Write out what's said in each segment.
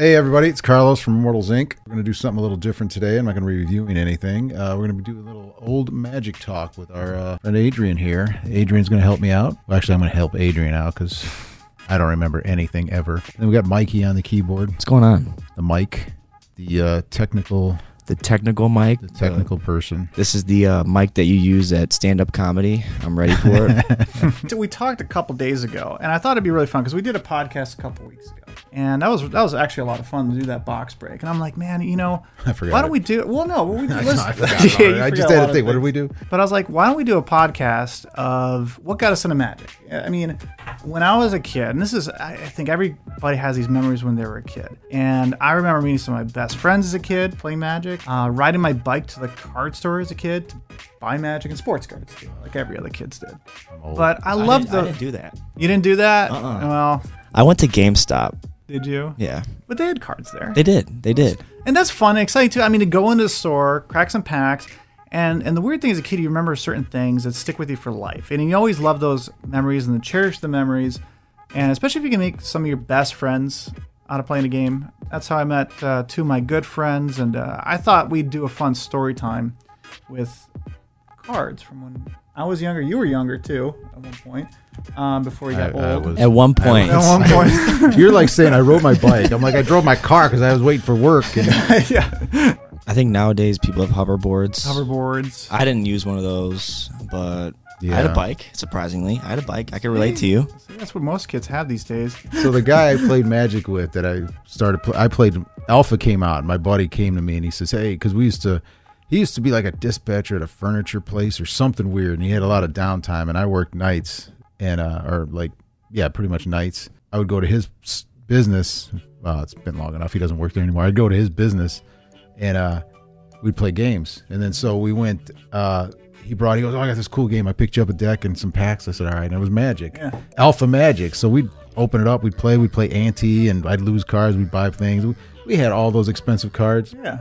Hey everybody, it's Carlos from Immortals Inc. We're going to do something a little different today. I'm not going to be reviewing anything. We're going to do a little old magic talk with our friend Adrian here. Adrian's going to help me out. Well, actually, I'm going to help Adrian out because I don't remember anything ever. Then we got Mikey on the keyboard. What's going on? The mic, the technical... The technical mic. The technical person. This is the mic that you use at stand-up comedy. I'm ready for it. So we talked a couple days ago, and I thought it'd be really fun because we did a podcast a couple weeks ago, and that was actually a lot of fun to do that box break. And I'm like, man, you know, I forgot. Why don't we do? Well, no, we I forgot. I just had to think. What did we do? But I was like, why don't we do a podcast of what got us into magic? I mean, when I was a kid, and this is, I think everybody has these memories when they were a kid, and I remember meeting some of my best friends as a kid, playing magic. Riding my bike to the card store as a kid to buy magic and sports cards too, like every other kids did. But I didn't do that. You didn't do that? Well, I went to GameStop. Did you? Yeah. But they had cards there. They did. And that's fun and exciting too. I mean, to go into the store, crack some packs, and the weird thing as a kid, you remember certain things that stick with you for life. And you always love those memories and cherish the memories. And especially if you can make some of your best friends out of playing a game. That's how I met two of my good friends, and I thought we'd do a fun story time with cards from when I was younger. You were younger too at one point, before you got old. At one point. You're like saying I rode my bike. I'm like I drove my car because I was waiting for work. And Yeah. I think nowadays people have hoverboards. Hoverboards. I didn't use one of those, but Yeah. I had a bike. Surprisingly, I had a bike. I can relate to you. See, that's what most kids have these days. So the guy I played Magic with that I played Alpha came out. And my buddy came to me and he says, "Hey, because he used to be like a dispatcher at a furniture place or something weird, and he had a lot of downtime. And I worked nights and pretty much nights. I would go to his business. Well, it's been long enough. He doesn't work there anymore. I'd go to his business and we'd play games. And then so we went." He goes, "Oh, I got this cool game. I picked you up a deck and some packs." I said, "All right." And it was Magic. Yeah. Alpha Magic. So we'd open it up. We'd play ante, and I'd lose cards. We'd buy things. We had all those expensive cards. Yeah.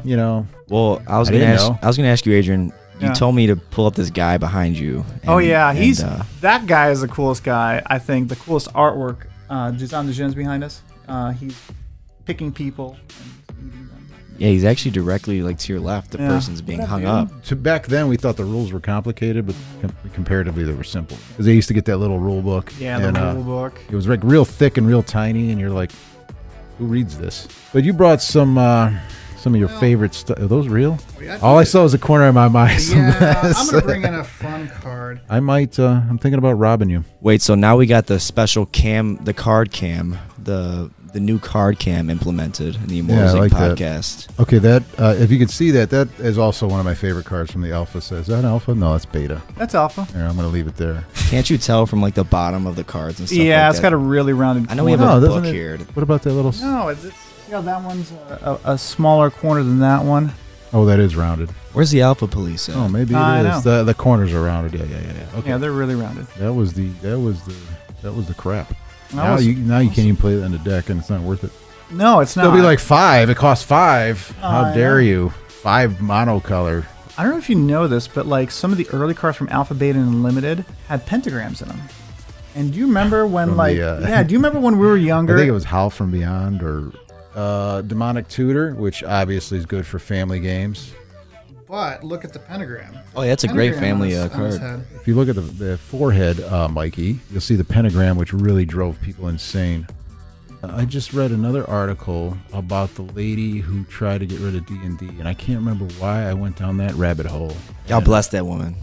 You know. Well, I was going to ask you, Adrian. You told me to pull up this guy behind you. That guy is the coolest guy. I think the coolest artwork. Jizan Dejin's behind us. He's picking people. Yeah, he's actually directly like to your left. The person's being hung up. Back then, we thought the rules were complicated, but comparatively, they were simple. Because they used to get that little rule book. Yeah, the rule book. It was like real thick and real tiny, and you're like, "Who reads this?" But you brought some of your favorite stuff. Are those real? All I saw was a corner of my mind. Yeah, I'm gonna bring in a fun card. I might. I'm thinking about robbing you. Wait, so now we got the special cam, the card cam, the new card cam implemented in the Immortals Inc. podcast. That. Okay, that if you could see that is also one of my favorite cards from the Alpha set. Is that Alpha? No, that's Beta. That's Alpha. Here, I'm going to leave it there. Can't you tell from like the bottom of the cards and stuff? Yeah, like it's got a really rounded. I know we have a book here. What about that little? No, that one's a smaller corner than that one. Oh, that is rounded. Where's the Alpha Police at? Oh, maybe it is. The corners are rounded. Yeah. Okay. Yeah, they're really rounded. That was the crap. Now you can't even play that in the deck, and it's not worth it. No, it's not. It'll be like $5. It costs $5. How dare you? 5 monocolor. I don't know if you know this, but like some of the early cards from Alpha, Beta, and Unlimited had pentagrams in them. And do you remember when do you remember when we were younger? I think it was Howl from Beyond or Demonic Tutor, which obviously is good for family games. But look at the pentagram. Oh, yeah, that's a great family card. If you look at the forehead, Mikey, you'll see the pentagram, which really drove people insane. I just read another article about the lady who tried to get rid of D&D, and I can't remember why I went down that rabbit hole. God bless that woman.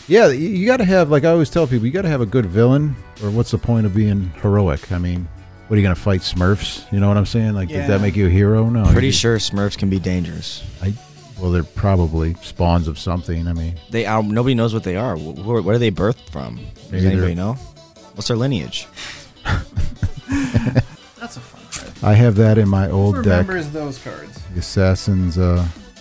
Yeah, you got to have, like I always tell people, you got to have a good villain, or what's the point of being heroic? I mean, what are you going to fight, Smurfs? You know what I'm saying? Like, does that make you a hero? No. Pretty sure Smurfs can be dangerous. Well, they're probably spawns of something. I mean, they are. Nobody knows what they are. Where are they birthed from? Does anybody know? What's their lineage? That's a fun card. I have that in my old deck. Who remembers those cards? The Assassins.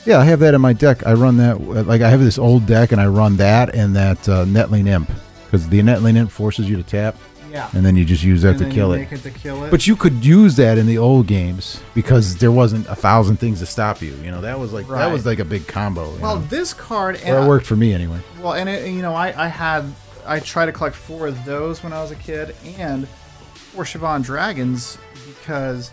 Yeah, I have that in my deck. I run that. Like, I have this old deck, and I run that and that Netling Imp. Because the Netling Imp forces you to tap. Yeah. And then you just use that to kill it. But you could use that in the old games because there wasn't 1,000 things to stop you. You know, that was like a big combo. Well, this card. Well, it worked for me anyway. Well, and I tried to collect 4 of those when I was a kid, and for Siobhan Dragons because,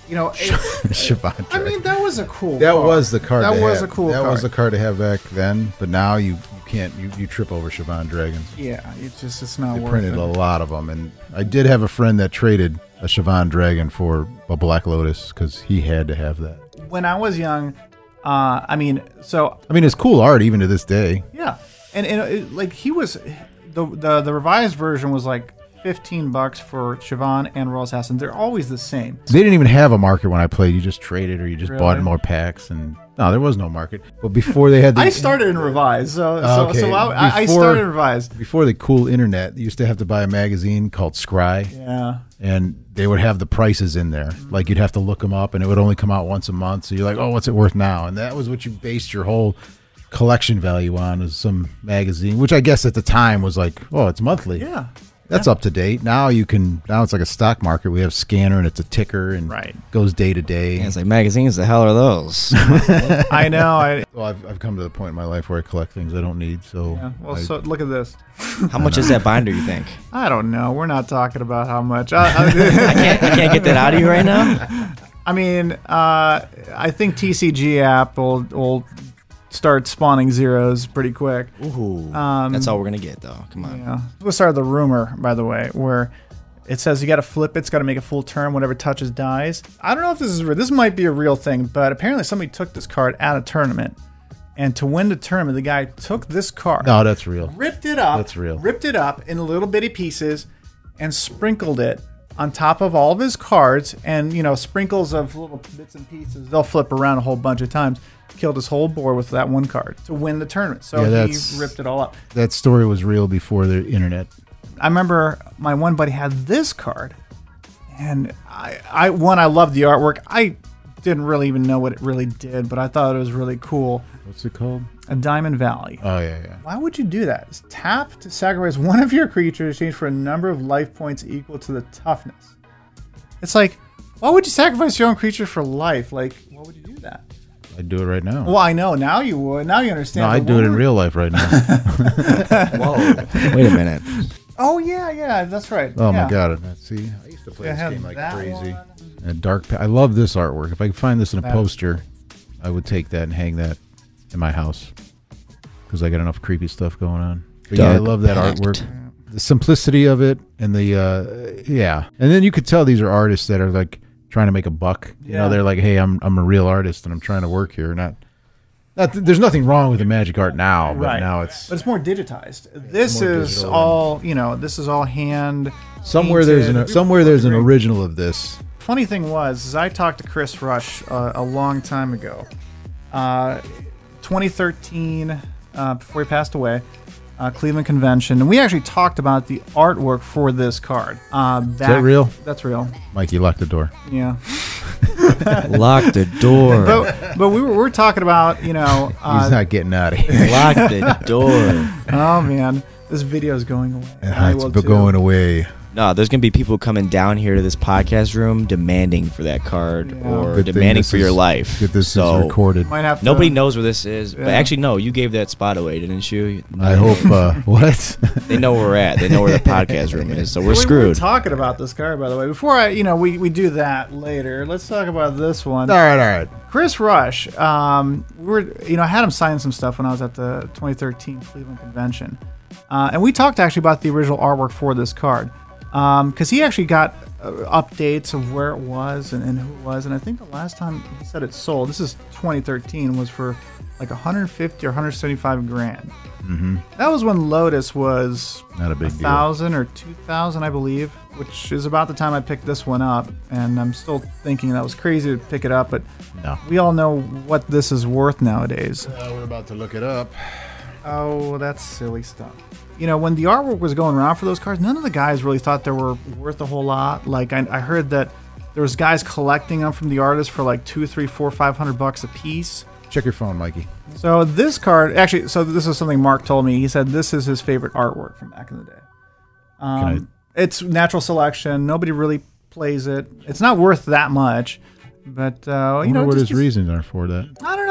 you know, Siobhan Dragons. I mean, that was a cool That card. was the card. That was a cool That card. was the card to have back then, but now you can't. You trip over Siobhan Dragons. Yeah, it's not They worth printed it. a lot of them, and I did have a friend that traded a Siobhan Dragon for a Black Lotus because he had to have that. When I was young, I mean, it's cool art even to this day. yeah, and like he was, the revised version was like $15 for Siobhan and Royal Assassin. They're always the same. They didn't even have a market when I played. You just traded or you just Really? bought more packs, and no, there was no market. But before they had the I started in revised, so Okay. I started in revised. before the cool internet, you used to have to buy a magazine called Scry. Yeah. And they would have the prices in there. Like you'd have to look them up, and it would only come out once a month. So you're like, oh, what's it worth now? And that was what you based your whole collection value on, is some magazine, which I guess at the time was like, oh, it's monthly. Yeah. That's up to date. Now it's like a stock market. We have scanner and it's a ticker and Right. goes day to day. Yeah, it's like, magazines, the hell are those? I know. Well, I've come to the point in my life where I collect things I don't need. So, Yeah. Well, so look at this. How much is that binder, you think? I don't know. We're not talking about how much. I can't get that out of you right now? I mean, I think TCG app will start spawning zeros pretty quick. Ooh, that's all we're going to get, though. Come on. Yeah. We started the rumor, by the way, where it says you got to flip it. It's got to make a full turn. Whatever touches dies. I don't know if this is real. This might be a real thing, but apparently somebody took this card at a tournament. And to win the tournament, the guy took this card. no, that's real. Ripped it up. That's real. Ripped it up in little bitty pieces and sprinkled it on top of all of his cards. And, you know, sprinkles of little bits and pieces. They'll flip around a whole bunch of times. Killed his whole board with that one card to win the tournament. So Yeah, he ripped it all up. That story was real before the internet. I remember my one buddy had this card. And I loved the artwork. I didn't really even know what it really did, but I thought it was really cool. What's it called? A Diamond Valley. Oh, yeah. Why would you do that? Tap to sacrifice one of your creatures, exchange for a number of life points equal to the toughness. It's like, why would you sacrifice your own creature for life? Like, why would you do that? I'd do it right now. Well, I know. Now you would. Now you understand. No, I'd do it in real life right now. Whoa. Wait a minute. Oh, yeah. That's right. Oh, yeah. my God. See, I used to play Yeah, I this had game like that crazy. one. And dark. I love this artwork. If I could find this in a That- poster, I would take that and hang that in my house because I got enough creepy stuff going on. But yeah, I Dark love that Pact. artwork. The simplicity of it and the yeah. And then you could tell these are artists that are like trying to make a buck. You know, Yeah. they're like, hey, I'm a real artist and I'm trying to work here. There's nothing wrong with the magic art now, but Right. now it's But it's more digitized. This more is digital all, this is all hand. somewhere there's painted. an original of this. Funny thing was, I talked to Chris Rush a long time ago, 2013, before he passed away, Cleveland Convention, and we actually talked about the artwork for this card. Is that real? That's real. Mikey, lock the door. Yeah, Lock the door. but we were talking about He's not getting out of here. Lock the door. oh man, this video is going away. I It's will too. going away. No, there's going to be people coming down here to this podcast room demanding for that card Yeah. or Good thing demanding this for your is- life. Good this so is recorded. Might have to, nobody knows where this is. But Yeah. actually, no, you gave that spot away, didn't you? I hope. What? They know where we're at. They know where the podcast room is. So we're We were screwed. talking about this card, by the way. Before we do that later. Let's talk about this one. All right. Chris Rush, I had him sign some stuff when I was at the 2013 Cleveland Convention, and we talked actually about the original artwork for this card, because he actually got updates of where it was and who it was, and I think the last time he said it sold, this is 2013, was for like 150 or 175 grand. Mm-hmm. That was when Lotus was Not a big deal. 1,000 or 2,000, I believe, which is about the time I picked this one up, and I'm still thinking that was crazy to pick it up, but No. we all know what this is worth nowadays. We're about to look it up. Oh, that's silly stuff. When the artwork was going around for those cards, none of the guys really thought they were worth a whole lot. Like, I heard that there was guys collecting them from the artist for like $200, $300, $400, $500 a piece. Check your phone, Mikey. So this card, actually, this is something Mark told me. He said this is his favorite artwork from back in the day. It's natural selection. Nobody really plays it. It's not worth that much, but I wonder what his reasons are for that. I don't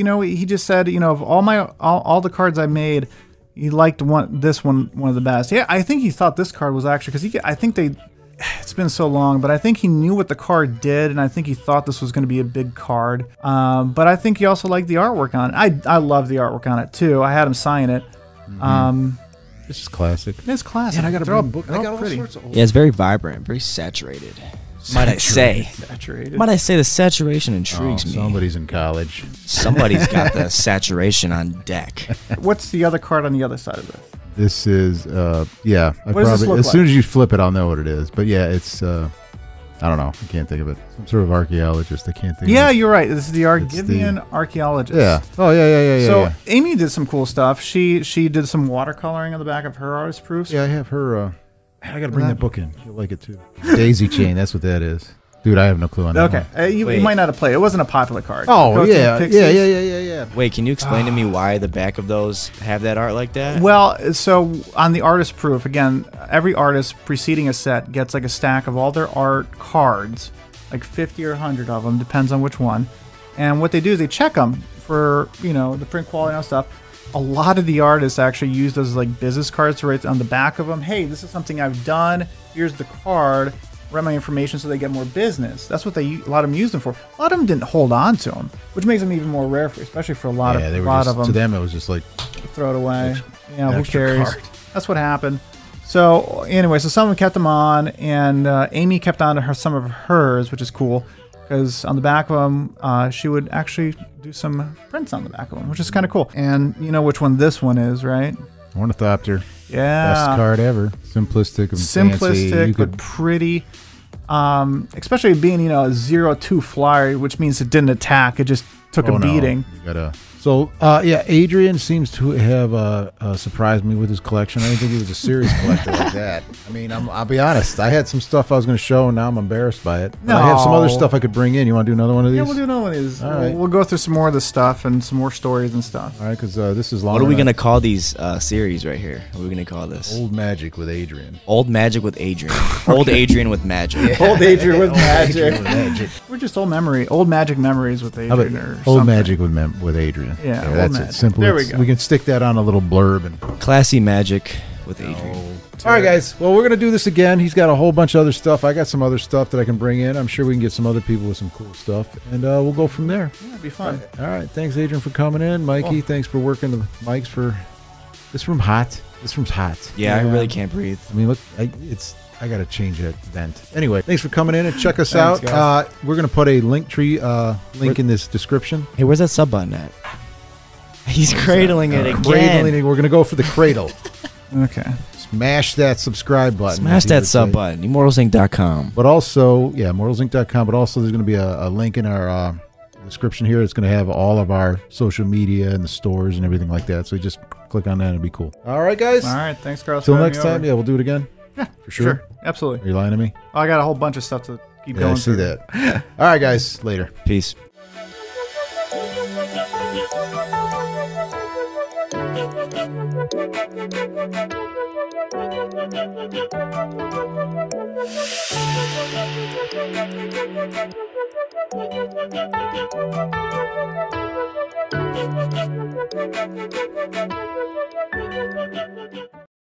know. He just said, of all the cards I made, he liked this one of the best. Yeah, I think he thought this card was actually, because I think it's been so long, but I think he knew what the card did, and I think he thought this was going to be a big card. But I think he also liked the artwork on it. I love the artwork on it too. I had him sign it. This is classic. It's classic. And I got a They're all- book. they're I all got all pretty. sorts of old. Yeah, it's very vibrant, very saturated. Might I say? Saturated. Might I say the saturation intrigues me. Somebody's in college. Somebody's got the saturation on deck. What's the other card on the other side of this? This is yeah. What does this look as like? soon as you flip it, I'll know what it is. But yeah, it's I don't know. I can't think of it. Some sort of archaeologist. I can't think. Yeah, of it. you're right. This is the Argivian archaeologist. Yeah. Oh yeah. So yeah. Amy did some cool stuff. She did some watercoloring on the back of her artist proofs. Yeah, I have her. I got to bring that book in. You'll like it too. Daisy chain. That's what that is. Dude, I have no clue on that. Okay, you might not have played. It wasn't a popular card. Oh Go through yeah. the Pixies. Yeah. Wait, can you explain to me why the back of those have that art like that? Well, so on the artist proof, again, every artist preceding a set gets like a stack of all their art cards, like 50 or 100 of them, depends on which one. And what they do is they check them for, the print quality and stuff. A lot of the artists actually use those like business cards to write on the back of them, hey, this is something I've done. Here's the card. Write my information so they get more business. That's what a lot of them used them for. A lot of them didn't hold on to them, which makes them even more rare, especially for a lot of them. To them, it was just like Throw it away. Who extra cares? card. That's what happened. So anyway, so someone kept them on, and Amy kept on to some of hers, which is cool, because on the back of them, she would actually do some prints on the back of them, which is kind of cool. And you know which one this one is, right? Ornithopter. Yeah. Best card ever. Simplistic and fancy. You but pretty. Especially being, a 0-2 flyer, which means it didn't attack. It just took a beating. You gotta. So Adrian seems to have surprised me with his collection. I didn't think he was a serious collector like that. I mean, I'll be honest. I had some stuff I was going to show, and now I'm embarrassed by it. But I have some other stuff I could bring in. You want to do another one of these? Yeah, we'll do another one of these. All right. We'll go through some more of this stuff and some more stories and stuff. All right, because this is long. What are we going to call these series right here? What are we going to call this? Old Magic with Adrian. Old Magic with Adrian. Old Adrian with Magic. Yeah. Old Adrian with Magic. magic. We're just old magic memories with How Adrian about or Old something. Magic with Adrian. Yeah, Old that's Magic. it. Simple. There we go. We can stick that on a little blurb. And Classy Magic with Adrian. all right, guys. Well, we're gonna do this again. He's got a whole bunch of other stuff. I got some other stuff that I can bring in. I'm sure we can get some other people with some cool stuff, and we'll go from there. Yeah, it'd be fun. All right. Thanks, Adrian, for coming in. Mikey, thanks for working the mics for. This room's hot. Yeah, I really can't breathe. I mean, look, I got to change that vent. Anyway, thanks for coming in and check us Thanks, out. We're going to put a Linktree link in this description. Hey, where's that sub button at? He's cradling it again. We're going to go for the cradle. Okay. Smash that subscribe button. Smash that sub button. Immortalsinc.com. But also, immortalsinc.com, but also there's going to be a link in our description here. It's going to have all of our social media and the stores and everything like that. So you just click on that and it'll be cool. All right, guys. All right. Thanks, Carlos. Till for next having me time. over. Yeah, we'll do it again. Yeah, for sure. Absolutely. Are you lying to me? I got a whole bunch of stuff to keep Yeah, going I see through. that. All right, guys. Later. Peace. Thank you.